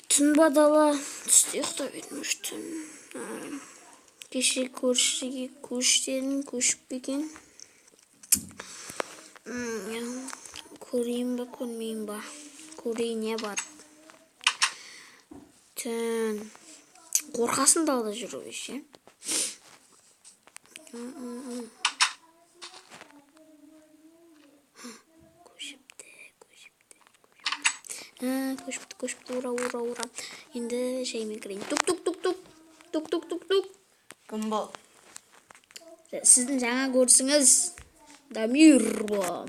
Түн бадала түсте ұйықтап етмештім. Кеше көршіге көштерін көшіп бекен. Көрейін ба, көрмейін ба? Көрейіне бар. Түн. Қорқасын далда жүру еше. Көшіпті, ура. Енді жаймен кірейін. Тук. Кім бұл? Сіздің жаңа көрсіңіз. Дамир бұл.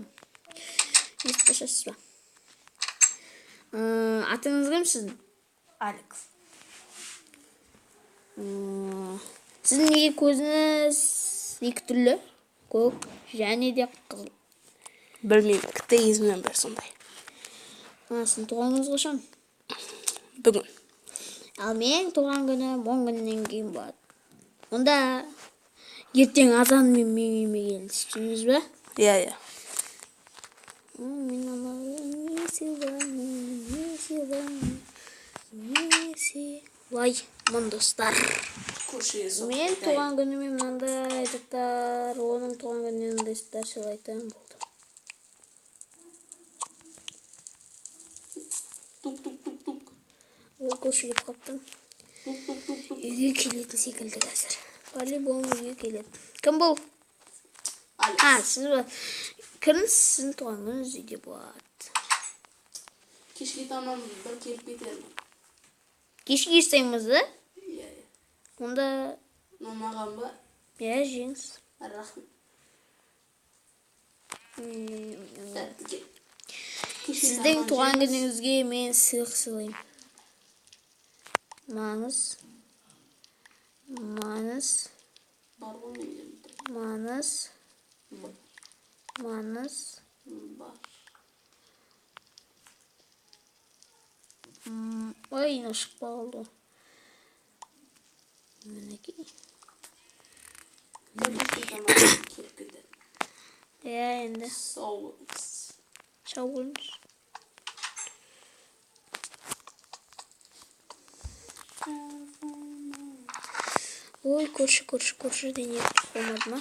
Естішесіз ба? Атыңыз кім сіздің? Алекс. Сіздің неге көзіңіз екі түрлі? Көк және де қызыл. Білмеймін, кітті езімнен бір сондай. Сіздің туған күніңіз қашан? Бүгін. Ал мен туған күнім 10 күннен кейін болады. Онда ертең азан мен меңеме келістіңіз бе? Иә. Лай, мұн достар. Мен туған күніме мынандай заттар, оның туған күніне мынандай заттар сыйлайтын болды. Тук. Ол көрші келіп қаптым. Үйге келетін секілді қазір. По-любому үйге келеді. Кім бұл? Алекс. Сіз ба? Кіріңіз, сіздің туған күніңіз үйде болады. Кешке таман бір келіп кетемін. Кешке естаймыз, да? Иә. Онда... Мамаған ба? Иә, жеңіз. Рахмет. Сіздің туған күніңізге мен сыйлық сыйлайым. Маңыз. Бар ғой менде. Маңыз. Бар. Ой, ношық қалды. Мінекей. Келіп кетеді. Иә, енді. Сау болыңыз. Ой, көрші дене болмады ма?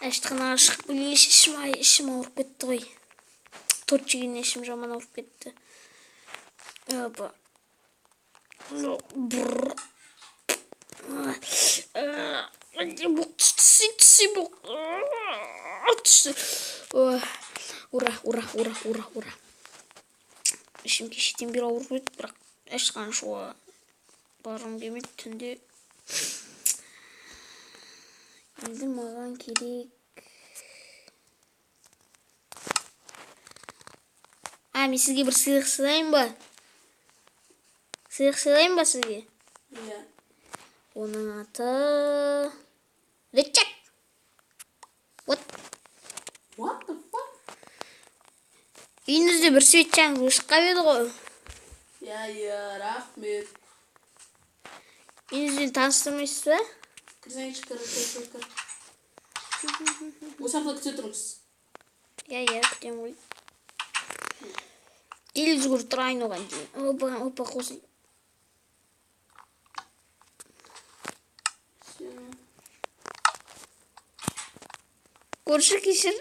Әштіғана шығып білеш ішім ауырып кетті ғой. Торт жеген ішім жаман ауырып кетті. Опа. Түсі бұқ. Ура. Ішім кешеден бері ауырып кетті, бірақ әштіғана шуға барым келмеді түнде. Енді маған керек. Мен сізге бір сыйлық сыйлайын ба? Сізге? Иә. Оның аты... Речек! What the fuck? Үйіңізде бір светчаңыз өшіп қабеді ғой. Иә, рахмет. Үйіңізбен таныстырмайсыз ба? Кірсеңші, кір. Осы арқылы күте тұрыңыз. Иә, күтем ғой. Ел жүгір тұрайын оған дейін. Опа, қосын. Көрші кешір.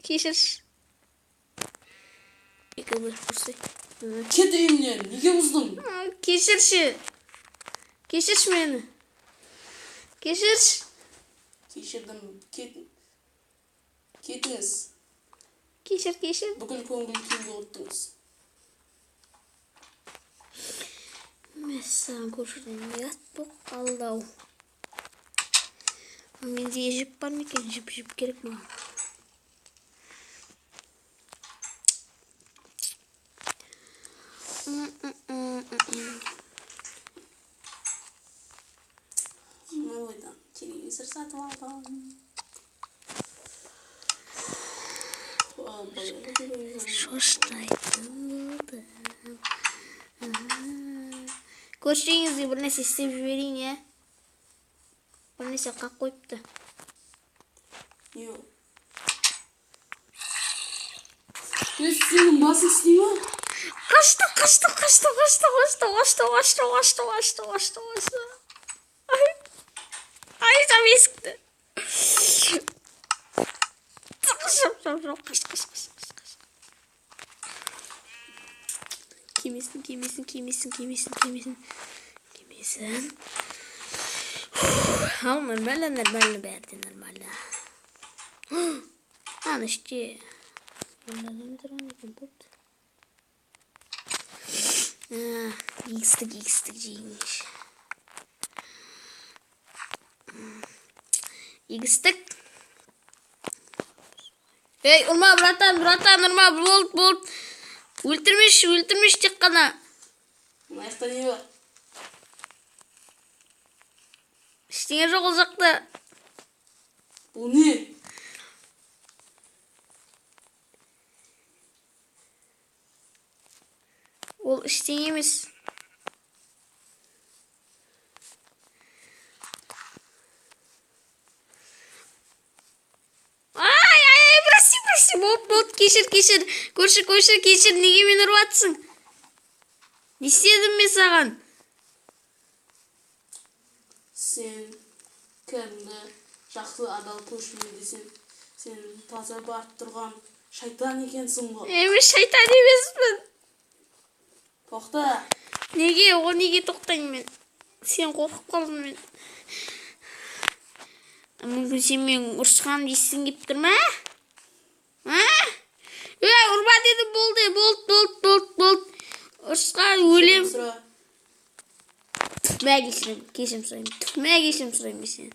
Кешірші. Екі бір көрсей. Кет үйімнен, неге бұздың? Кешірші мені. Кешірдім, кетіңіз. Кешір. Бүкіл көңіл күйімді ұттыңыз. Мәссаған көршіден ят бұл қалдау. Менде жіп бар ма екен? Жіп керек маған. Ойдан телевизор сатып алған. Шоштайтын болды. Көршіңізге бір нәрсе істеп жіберейін, е? Бір нәрсе қақ қойыпты. Yok. Senin basın isteyeyim mi? Kaçtı. Ay tam eskidi. Kaç. Kimisin. Al normalde verdi normalde. Anışçı. X-tık. Hey, urma bratan, urma, bolt. Өлтірмеш тек қана. Аяқта не бар? Ештеңе жоқ ол жақта. Бұл не? Ол ештеңе емес. Проси, болды, кешір. Көрші, кешір, неге мені ұрватсың? Не істедім мен саған? Сен кәдімгі жақсы адал көршіме десем, сен таза барып тұрған шайтан екенсің ғой. Мен шайтан емеспін. Тоқта. Неге тоқтайын мен? Сен қорқып қалдың мен. Мүмкін сен мен ұрысқан дейсің кеп тұр ма? Ұрма деді, болды. Ұрысқан өлем. Кешірім сұрайым сен.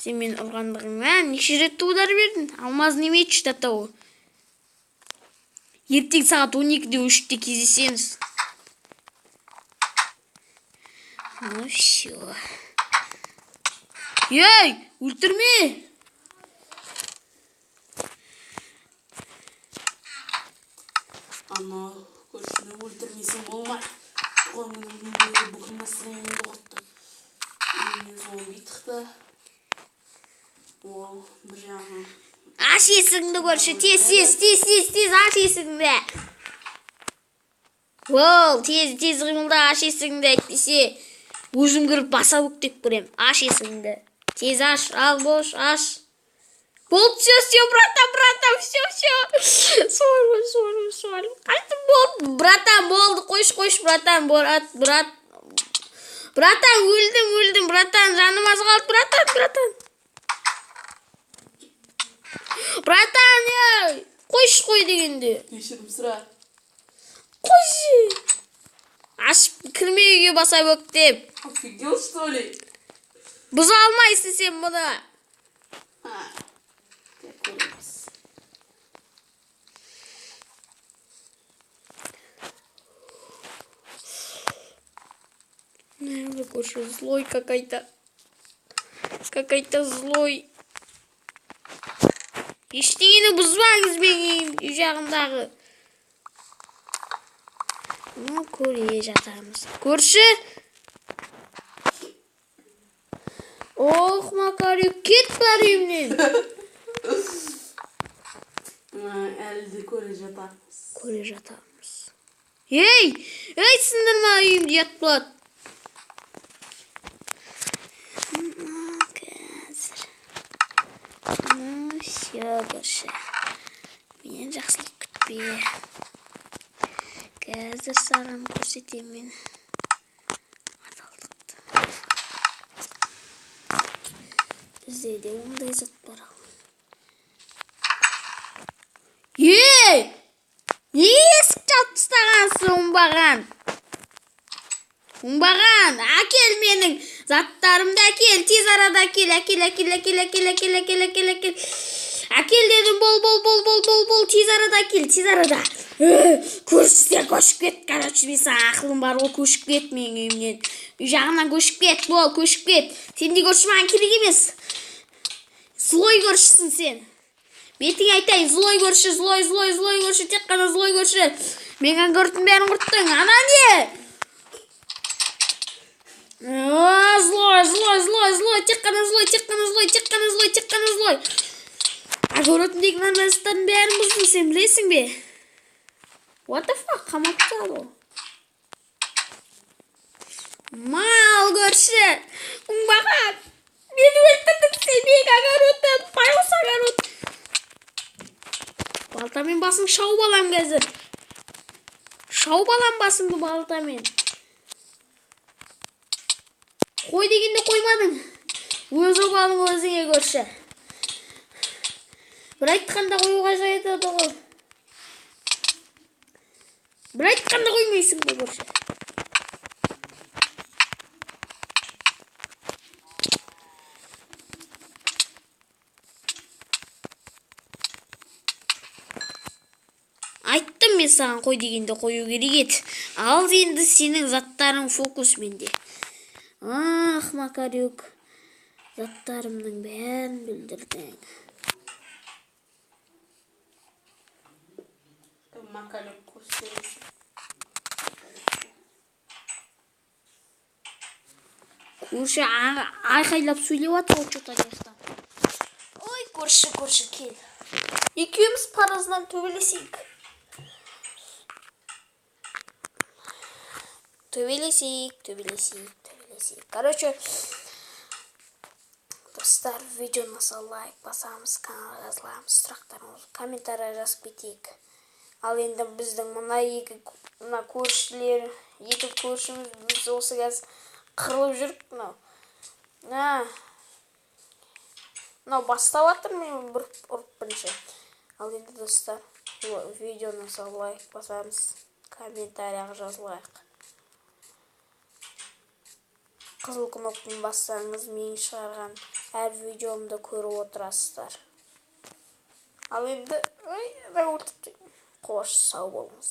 Сен мен ұрғандығыңа неше ретті удар бердің? Алмаз неме чистатауы. Ертең сағат 12-де 3-те кездесеміз. Ну все. Ей, өлтірме! Ана көршіні өлтірмесің болмай. Қоймының бүкіл настроениемді құртты. Мен зомби тықты. Ол бір жағын. Аш есігіңді көрші, тез, аш есігіңді. Ол, тез қимылда аш есігіңді әйтпесе. Өзім кіріп баса бүктеп көрем. Аш есігіңді. Тез аш, ал бош, аш. Болды, все, братан, все. Соль. Қайтым болды, братан, болды, қойш, братан, брат. Братан, өлдім, братан, жаным аз қалды, братан. Братан, қой дегенде. Кешірім сұра. Қойшы. Ашып кірмеуге баса бүктеп. Офигел, что ли? Бұза алмайсың сен бұны. Короче, злой какой-то. Злой. Ештеңені бұзбаңыз мен үй жағындағы. Ну, көре жатамыз. Көрші. Ох, Макарик, кет бар үйімнен. Әлі де көре жатамыз. Ей, сындырма үйімді ят болады. Все, көрші. Менен жақсылық күтпе. Қазір саған көрсетемін адалдықты. Бізде де ондай зат бар. Ей! Не есік жауып тастағансың, оңбаған? Әкел менің заттарымды әкел, тез арада әкел. Әкел дедім, бол, тез арада. Көршісіне көшіп кет, короче, мен саған ақылым бар, ол көшіп кет менің үйімнен. Үй жағынан көшіп кет. Сен де көрші маған керек емес. Злой көршісің сен. Бетің айтайын, злой көрші, тек қана злой көрші. Мен көрдің бәрін құрттың, ана не? Злой, тек қана злой. Огородымдегі нанастардың бәрін бұздың, сен білесің бе? What the fuck, қамап тастады ол. Мал көрші, оңбаған. Мені өлтірдің сен, мен огородтан, байлыс огород. Балтамен басың шауып алам қазір. Шауып алам басыңды балтамен. Қой дегенде қоймадың. Өз обалың өзіңе көрші. Бір айтқанда қоюға жайдады ғой. Бір айтқанда қоймайсың ба көрші. Айттым мен саған қой дегенде қою керек еді. Ал енді сенің заттарың фокус менде. Макарюк. Заттарымның бәрін білдірдің. Макарюк көрсетеміз. Көрші айқайлап сөйлеп атыр ол что-то жақтан. Ой, көрші кел. Екеуміз паразынан төбелесейік. Төбелесейік. Короче, достар, видеоны лайк басамыз, каналға жазыламыз, сұрақтарыңыз, комментария жазып кетейік. Ал енді біздің мына көршілер, екі көршіміз біз осы кәз қырылып жүріп, мынау бастап атыр, мен ұрып бірінші. Ал енді достар, видеоны лайк басамыз, комментарияға жазылайық. Қызыл кнопканы бассаңыз, мен шығарған әр видеомды көріп отырасыздар. Ал енді, қош, сау болыңыз.